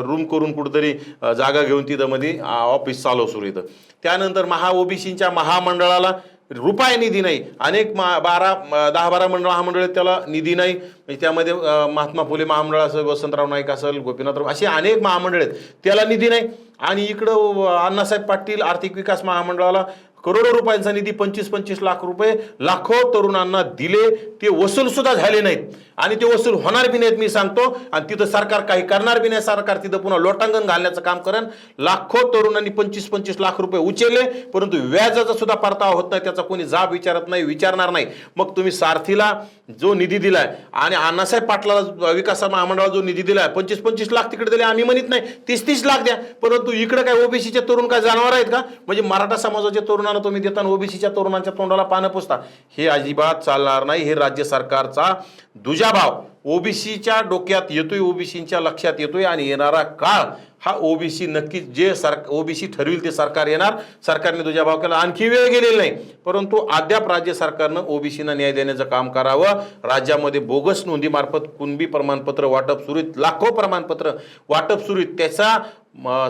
[SPEAKER 1] रूम करून कुठंतरी जागा घेऊन तिथं मध्ये ऑफिस चालू सुरू येतं. त्यानंतर ओबीसीच्या महामंडळाला रुपये निधी नाही. अनेक 10-12 महामंडळ आहेत त्याला निधी नाही. म्हणजे त्यामध्ये महात्मा फुले महामंडळ असेल, वसंतराव नाईक असेल, गोपीनाथराव, असे अनेक महामंडळ आहेत त्याला निधी नाही. आणि इकडं अण्णासाहेब पाटील आर्थिक विकास महामंडळाला करोडो रुपयांचा निधी 25-25 लाख रुपये लाखो तरुणांना दिले, ते वसूल सुद्धा झाले नाहीत आणि ते वसूल होणार बी नाहीत मी सांगतो. आणि तिथं सरकार काही करणार बी नाही. सरकार तिथं पुन्हा लोटांगण घालण्याचं काम करेन. लाखो तरुणांनी 25-25 लाख रुपये उचलले, परंतु व्याजाचा सुद्धा परतावा होत नाही, त्याचा कोणी जाब विचारत नाही, विचारणार नाही. मग तुम्ही सारथीला जो निधी दिलाय आणि अण्णासाहेब पाटलाला विकास महामंडळाला जो निधी दिलाय 25-25 लाख तिकडे दिले, आम्ही म्हणत नाही 30-30 लाख द्या, परंतु इकडे काय ओबीसीचे तरुण काय जनावर आहेत का? म्हणजे मराठा समाजाच्या तरुणांना तुम्ही देताना ओबीसीच्या तरुणांच्या तोंडाला पानं पुसता, हे अजिबात चालणार नाही. हे राज्य सरकारचा दुजाभाव ओबीसीच्या डोक्यात येतोय, ओबीसीच्या लक्षात येतोय आणि येणारा काळ हा ओबीसी नक्कीच जे ओबीसी ठरविल ते सरकार येणार. सरकारने दुजाभाव केला, आणखी वेळ गेलेला नाही, परंतु अद्याप राज्य सरकारनं ओबीसीना न्याय देण्याचं काम करावं. राज्यामध्ये बोगस नोंदीमार्फत कुणबी प्रमाणपत्र वाटप सुरू आहेत, लाखो प्रमाणपत्र वाटप सुरू आहेत. त्याचा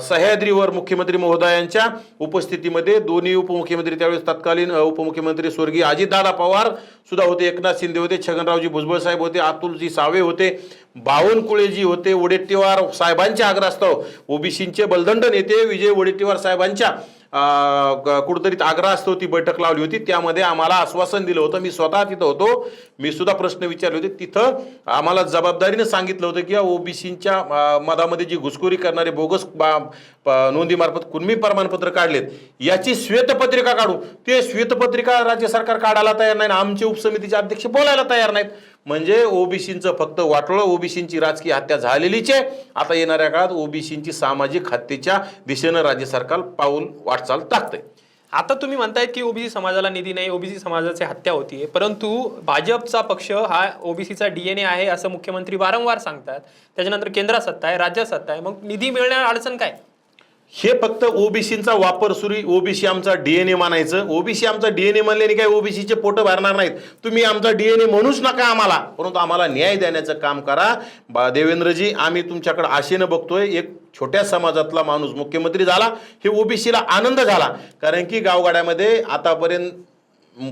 [SPEAKER 1] सह्याद्रीवर मुख्यमंत्री महोदयांच्या उपस्थितीमध्ये दोन्ही उपमुख्यमंत्री त्यावेळेस तत्कालीन उपमुख्यमंत्री स्वर्गीय अजितदादा पवार सुद्धा होते, एकनाथ शिंदे होते, छगनरावजी भुजबळ साहेब होते, अतुलजी सावे होते, बावनकुळेजी होते, वडेट्टीवार साहेबांच्या आग्रहास्तव ओबीसींचे बलदंड नेते विजय वडेट्टीवार साहेबांच्या कुठंतरी आग्रहास्तव ती बैठक लावली होती. त्यामध्ये आम्हाला आश्वासन दिलं होतं, मी स्वतः तिथं होतो, मी सुद्धा प्रश्न विचारले होते. तिथं आम्हाला जबाबदारीने सांगितलं होतं की ओबीसींच्या मधामध्ये जी घुसखोरी करणारे बोगस नोंदीमार्फत कुणबी प्रमाणपत्र काढलेत याची श्वेतपत्रिका काढू. ते श्वेतपत्रिका राज्य सरकार काढायला तयार नाही, आमचे उपसमितीचे अध्यक्ष बोलायला तयार नाहीत. म्हणजे ओबीसींचं फक्त वाटोळं, ओबीसींची राजकीय हत्या झालेलीच आहे. आता येणाऱ्या काळात ओबीसींची सामाजिक हत्येच्या दिशेनं राज्य सरकार पाऊल वाटचाल टाकतंय.
[SPEAKER 2] आता तुम्ही म्हणतायत की ओबीसी समाजाला निधी नाही, ओबीसी समाजाची हत्या होतीये, परंतु भाजपचा पक्ष हा ओबीसीचा DNA आहे असं मुख्यमंत्री वारंवार सांगतात. त्याच्यानंतर केंद्रात सत्ता आहे, राज्यात सत्ता आहे, मग निधी मिळण्यात अडचण काय?
[SPEAKER 1] हे फक्त ओबीसींचा वापर सुरू, ओबीसी आमचा DNA मानायचं. ओबीसी आमचा DNA म्हणल्याने काय ओबीसीचे पोट भरणार नाहीत. तुम्ही आमचा DNA म्हणूच नका आम्हाला, परंतु आम्हाला न्याय देण्याचं काम करा. देवेंद्रजी, आम्ही तुमच्याकडे आशेनं बघतोय. एक छोट्या समाजातला माणूस मुख्यमंत्री झाला, हे ओबीसीला आनंद झाला. कारण की गावगाड्यामध्ये आतापर्यंत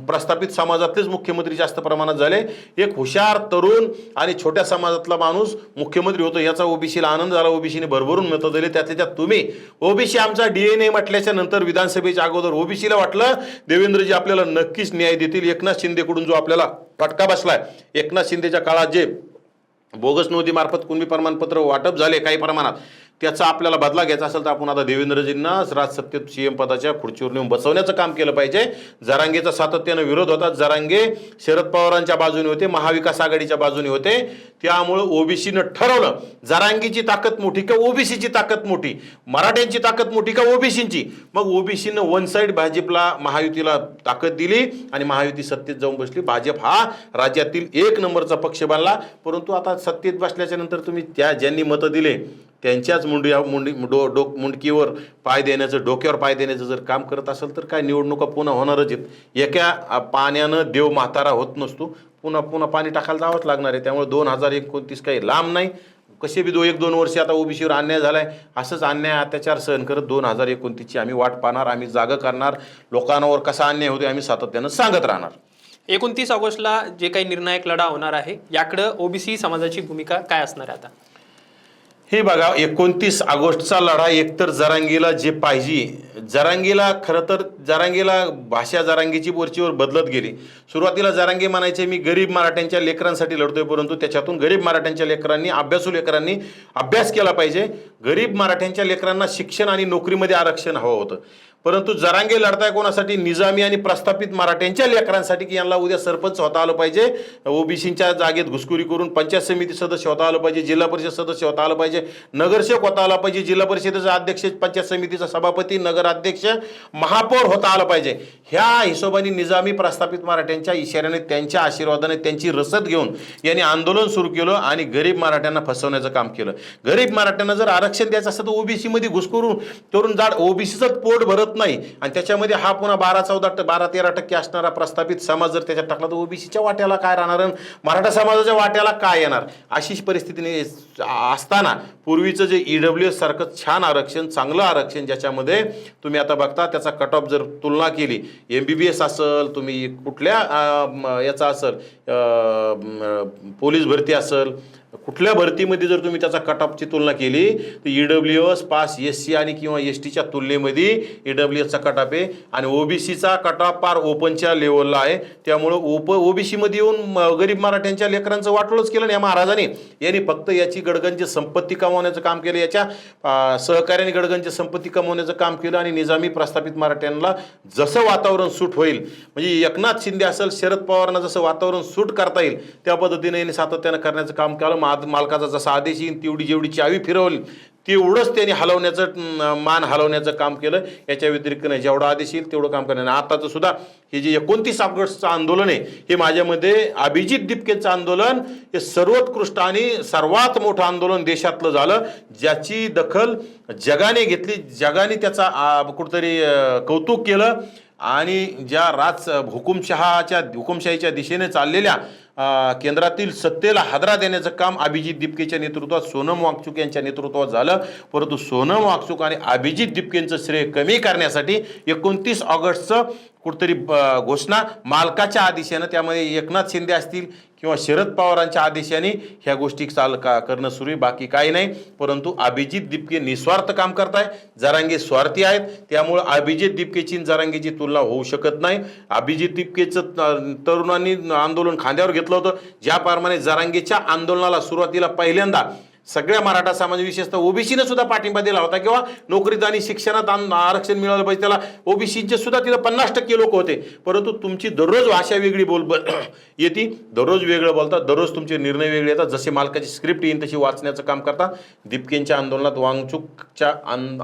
[SPEAKER 1] प्रस्थापित समाजातलेच मुख्यमंत्री जास्त प्रमाणात झाले. एक हुशार तरुण आणि छोट्या समाजातला माणूस मुख्यमंत्री होतो, याचा ओबीसीला आनंद झाला. ओबीसीने भरभरून मतं दिले. त्यातल्या त्यात तुम्ही ओबीसी आमचा DNA म्हटल्याच्या नंतर विधानसभेच्या अगोदर ओबीसीला वाटलं देवेंद्रजी आपल्याला नक्कीच न्याय देतील. एकनाथ शिंदेकडून जो आपल्याला फटका बसलाय, एकनाथ शिंदेच्या काळात जे बोगस नोंदीमार्फत कुणबी प्रमाणपत्र वाटप झाले काही प्रमाणात, त्याचा आपल्याला बदला घ्यायचा असेल तर आपण आता देवेंद्रजींना राजसत्तेत CM पदाच्या खुर्चीवर नेऊन बसवण्याचं काम केलं पाहिजे. जरांगेचा सातत्यानं विरोध होता. जरांगे शरद पवारांच्या बाजूने होते, महाविकास आघाडीच्या बाजूने होते. त्यामुळं ओबीसीनं ठरवलं जरांगीची ताकद मोठी का ओबीसीची ताकद मोठी, मराठ्यांची ताकद मोठी का ओबीसींची. मग ओबीसीनं वन साईड भाजपला महायुतीला ताकद दिली आणि महायुती सत्तेत जाऊन बसली. भाजप हा राज्यातील 1 नंबरचा पक्ष बनला. परंतु आता सत्तेत बसल्याच्या नंतर तुम्ही ज्यांनी मतं दिले त्यांच्याच मुंडकीवर पाय देण्याचं, डोक्यावर पाय देण्याचं जर काम करत असेल तर काय निवडणुका पुन्हा होणारच आहेत. एका पाण्यानं देव म्हातारा होत नसतो, पुन्हा पुन्हा पाणी टाकायला जावंच लागणार आहे. त्यामुळे 2029 काही लांब नाही. कसे बी 1-2 वर्षे आता ओबीसीवर अन्याय झालाय, असंच अन्याय अत्याचार सहन करत 2029ची आम्ही वाट पाहणार, आम्ही जागा करणार. लोकांवर कसा अन्याय होतो आम्ही सातत्यानं सांगत राहणार.
[SPEAKER 2] 29 ऑगस्टला जे काही निर्णायक लढा होणार आहे याकडं ओबीसी समाजाची भूमिका काय असणार आहे? आता
[SPEAKER 1] हे बघा, 29 ऑगस्टचा लढा एकतर जरांगीला जे पाहिजे, जरांगीला खरं तर जरांगीला भाषा जरांगीची वरचीवर बदलत गेली. सुरुवातीला जरांगे म्हणायचे मी गरीब मराठ्यांच्या लेकरांसाठी लढतोय, परंतु त्याच्यातून गरीब मराठ्यांच्या लेकरांनी, अभ्यासू लेकरांनी अभ्यास केला पाहिजे. गरीब मराठ्यांच्या लेकरांना शिक्षण आणि नोकरीमध्ये आरक्षण हवं होतं. परंतु जरांगे लढताय कोणासाठी? निजामी आणि प्रस्थापित मराठ्यांच्या लेकरांसाठी, की यांना उद्या सरपंच होता आलं पाहिजे, ओबीसींच्या जागेत घुसखोरी करून पंचायत समिती सदस्य होता आलं पाहिजे, जिल्हा परिषद सदस्य होता आलं पाहिजे, नगरसेवक होता आला पाहिजे, जिल्हा परिषदेचा अध्यक्ष, पंचायत समितीचा सभापती, नगराध्यक्ष, महापौर होता आलं पाहिजे. ह्या हिशोबाने निजामी प्रस्थापित मराठ्यांच्या इशाऱ्याने, त्यांच्या आशीर्वादाने, त्यांची रसद घेऊन यांनी आंदोलन सुरू केलं आणि गरीब मराठ्यांना फसवण्याचं काम केलं. गरीब मराठ्यांना जर आरक्षण द्यायचं असतं तर ओबीसीमध्ये घुसखोरून करून जाड ओबीसीचंच पोट भरत नाही आणि त्याच्यामध्ये हा पुन्हा 12-13% असणारा प्रस्थापित समाज जर त्याच्यात टाकला तर ओबीसीच्या वाट्याला काय राहणार, मराठा समाजाच्या वाट्याला काय येणार. अशी परिस्थितीने असताना पूर्वीचं जे EWS सारखं छान आरक्षण, चांगलं आरक्षण, ज्याच्यामध्ये तुम्ही आता बघता त्याचा कट ऑफ जर तुलना केली, MBBS असेल, तुम्ही कुठल्या याचा असेल, पोलीस भरती असेल, कुठल्या भरतीमध्ये जर तुम्ही त्याचा कट ऑफची तुलना केली तर EWS पास SC आणि किंवा STच्या तुलनेमध्ये EWSचा कट ऑफ आहे आणि ओबीसीचा कट ऑफ पार ओपनच्या लेवलला आहे. त्यामुळं ओबीसीमध्ये येऊन गरीब मराठ्यांच्या लेकरांचं वाटोळच केलं. या महाराजांनी यांनी फक्त याची गडगंज संपत्ती कमवण्याचं काम केलं, याच्या सहकार्याने गडगंज संपत्ती कमवण्याचं काम केलं आणि निजामी प्रस्थापित मराठ्यांना जसं वातावरण सूट होईल, म्हणजे एकनाथ शिंदे असेल, शरद पवारांना जसं वातावरण सूट करता येईल त्या पद्धतीने यांनी सातत्यानं करण्याचं काम केलं. मालकाचा जसा आदेश येईल तेवढी जेवढी चावी फिरवली तेवढंच त्यांनी हलवण्याचं, मान हलवण्याचं काम केलं. याच्या व्यतिरिक्त नाही, जेवढा आदेश येईल तेवढं काम करणार. आताचं सुद्धा हे जे 29 ऑगस्टचं आंदोलन आहे हे माझ्यामध्ये अभिजित दिपकेचं आंदोलन हे सर्वोत्कृष्ट आणि सर्वात मोठं आंदोलन देशातलं झालं, ज्याची दखल जगाने घेतली, जगाने त्याचा कुठंतरी कौतुक केलं आणि ज्या हुकुमशाहीच्या दिशेने चाललेल्या केंद्रातील सत्तेला हादरा देण्याचं काम अभिजित दिपकेच्या नेतृत्वात सोनम वांगचुक यांच्या नेतृत्वात झालं. परंतु सोनम वांगचुक आणि अभिजित दिपकेंचं श्रेय कमी करण्यासाठी 29 ऑगस्टचं कुठतरी घोषणा मालकाच्या आदेशानं, त्यामध्ये एकनाथ शिंदे असतील किंवा शरद पवारांच्या आदेशाने ह्या गोष्टी करणं सुरू आहे, बाकी काही नाही. परंतु अभिजित दिपके निस्वार्थ काम करताय, जरांगे स्वार्थी आहेत. त्यामुळे अभिजित दिपकेची जरांगेची तुलना होऊ शकत नाही. अभिजित दिपकेचं तरुणांनी आंदोलन खांद्यावर घेतलं होतं, ज्याप्रमाणे जरांगेच्या आंदोलनाला सुरुवातीला पहिल्यांदा सगळ्या मराठा समाज विशेषतः ओबीसीने सुद्धा पाठिंबा दिला होता, किंवा नोकरीत आणि शिक्षणात आरक्षण मिळालं पाहिजे त्याला ओबीसीचे सुद्धा तिथं 50% लोक होते. परंतु तुमची दररोज भाषा वेगळी येते, दररोज वेगळं बोलतात, दररोज तुमचे निर्णय वेगळे येतात, जसे मालकाची स्क्रिप्ट येईल तशी वाचण्याचं काम करता. दिपकेंच्या आंदोलनात, वांगचुकच्या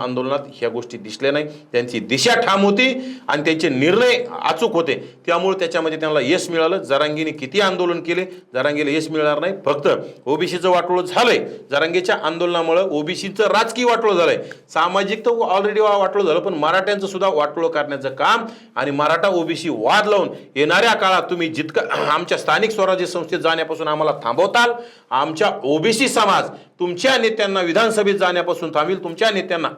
[SPEAKER 1] आंदोलनात ह्या गोष्टी दिसल्या नाही. त्यांची दिशा ठाम होती आणि त्यांचे निर्णय अचूक होते, त्यामुळे त्याच्यामध्ये त्यांना यश मिळालं. जरांगीने किती आंदोलन केले, जरांगीला यश मिळणार नाही. फक्त ओबीसीचं वाटोळं झालंय, जरांगेच्या आंदोलनामुळे ओबीसीचं राजकीय वाटोळं झालंय, सामाजिक तर ऑलरेडी वाटोळं झालं, पण मराठ्यांचं सुद्धा वाटोळं करण्याचं काम आणि मराठा ओबीसी वाद लावून येणाऱ्या काळात तुम्ही जितकं आमच्या स्थानिक स्वराज्य संस्थेत जाण्यापासून आम्हाला थांबवताल, आमच्या ओबीसी समाज तुमच्या नेत्यांना विधानसभेत जाण्यापासून थांबेल, तुमच्या नेत्यांना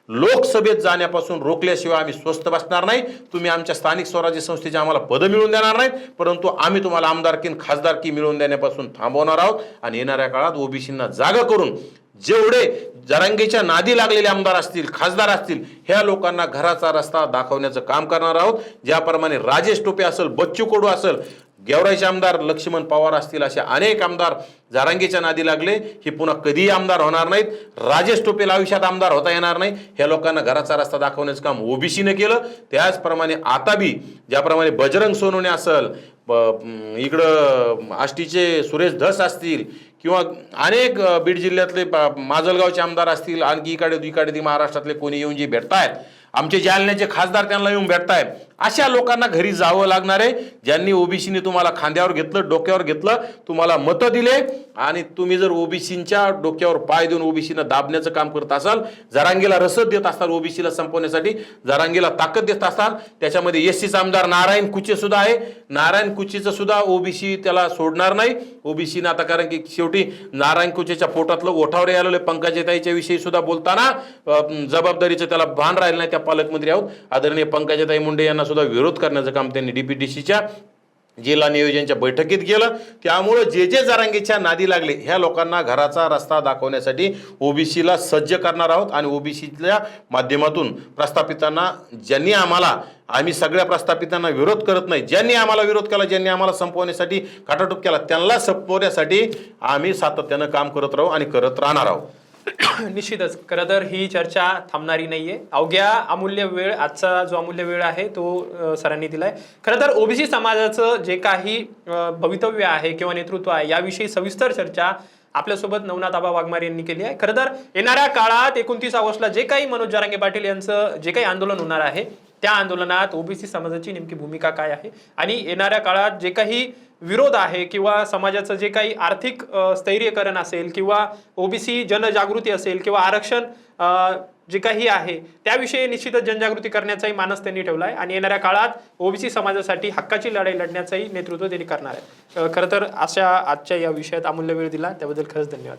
[SPEAKER 1] लोकसभेत जाण्यापासून रोखल्याशिवाय आम्ही स्वस्थ बसणार नाही. तुम्ही आमच्या स्थानिक स्वराज्य संस्थेची आम्हाला पदं मिळवून देणार नाहीत, परंतु आम्ही तुम्हाला आमदारकी खासदारकी मिळवून देण्यापासून थांबवणार आहोत. आणि येणाऱ्या काळात ओबीसींना जागा करून जेवढे जरांगेच्या नादी लागलेले आमदार असतील, खासदार असतील, ह्या लोकांना घराचा रस्ता दाखवण्याचं काम करणार आहोत. ज्याप्रमाणे राजेश टोपे असेल, बच्चू कडू असेल, गेवराईचे आमदार लक्ष्मण पवार असतील, असे अनेक आमदार जरांगेच्या नादी लागले, हे पुन्हा कधीही आमदार होणार नाहीत. राजेश टोपेला आयुष्यात आमदार होता येणार नाही. ह्या लोकांना घराचा रस्ता दाखवण्याचं काम ओबीसीने केलं. त्याचप्रमाणे आता बी ज्याप्रमाणे बजरंग सोनवणे असेल, इकडं आष्टीचे सुरेश धस असतील, किंवा अनेक बीड जिल्ह्यातले माजलगावचे आमदार असतील, आणखी इकडे महाराष्ट्रातले कोणी येऊन जे भेटतायत, आमचे जालन्याचे खासदार त्यांना येऊन भेटतायत, अशा लोकांना घरी जावं लागणार आहे. ज्यांनी ओबीसीने तुम्हाला खांद्यावर घेतलं, डोक्यावर घेतलं, तुम्हाला मतं दिले, आणि तुम्ही जर ओबीसींच्या डोक्यावर पाय देऊन ओबीसीना दाबण्याचं काम करत असाल, जरांगेला रसद देत असाल, ओबीसीला संपवण्यासाठी जरांगेला ताकद देत असाल, त्याच्यामध्ये एससीचा आमदार नारायण कुचे सुद्धा आहे. नारायण कुचेचं सुद्धा ओबीसी त्याला सोडणार नाही. ओबीसीनं आता, कारण की शेवटी नारायण कुचेच्या पोटातलं ओठावर आलेलं पंकजाताईच्या विषयी सुद्धा बोलताना जबाबदारीचं त्याला भान राहिलं नाही. त्या पालकमंत्री आहोत आदरणीय पंकजाताई मुंडे यांना सुद्धा विरोध करण्याचं काम त्यांनी डीपीडीसीच्या जिल्हा नियोजनच्या बैठकीत केलं. त्यामुळे जे जरांगेच्या नादी लागले, ह्या लोकांना घराचा रस्ता दाखवण्यासाठी ओबीसीला सज्ज करणार आहोत. आणि ओबीसीच्या माध्यमातून प्रस्थापितांना, ज्यांनी आम्ही सगळ्या प्रस्थापितांना विरोध करत नाही, ज्यांनी आम्हाला विरोध केला, ज्यांनी आम्हाला संपवण्यासाठी खाटाटूप केला, त्यांना संपवण्यासाठी आम्ही सातत्यानं काम करत राहू आणि करत राहणार आहोत.
[SPEAKER 2] निश्चितच खरं तर ही चर्चा थांबणारी नाहीये. अवघ्या अमूल्य वेळ, आजचा जो अमूल्य वेळ आहे तो सरांनी दिलाय. खरं तर ओबीसी समाजाचं जे काही भवितव्य आहे किंवा नेतृत्व आहे, याविषयी सविस्तर चर्चा आपल्यासोबत नवनाथ आबा वाघमारे यांनी केली आहे. खरं तर येणाऱ्या काळात 29 ऑगस्टला जे काही मनोज जरांगे पाटील यांचं जे काही आंदोलन होणार आहे, त्या आंदोलनात ओबीसी समाजाची नेमकी भूमिका काय आहे, आणि येणाऱ्या काळात जे काही विरोध आहे किंवा समाजाचं जे काही आर्थिक स्थैर्यकरण असेल, किंवा ओबीसी जनजागृती असेल, किंवा आरक्षण जे काही आहे त्याविषयी निश्चितच जनजागृती करण्याचाही मानस त्यांनी ठेवला आहे. आणि येणाऱ्या काळात ओबीसी समाजासाठी हक्काची लढाई लढण्याचाही नेतृत्व त्यांनी करणार आहे. खरं तर अशा आजच्या या विषयात अमूल्य वेळ दिला त्याबद्दल खरंच धन्यवाद.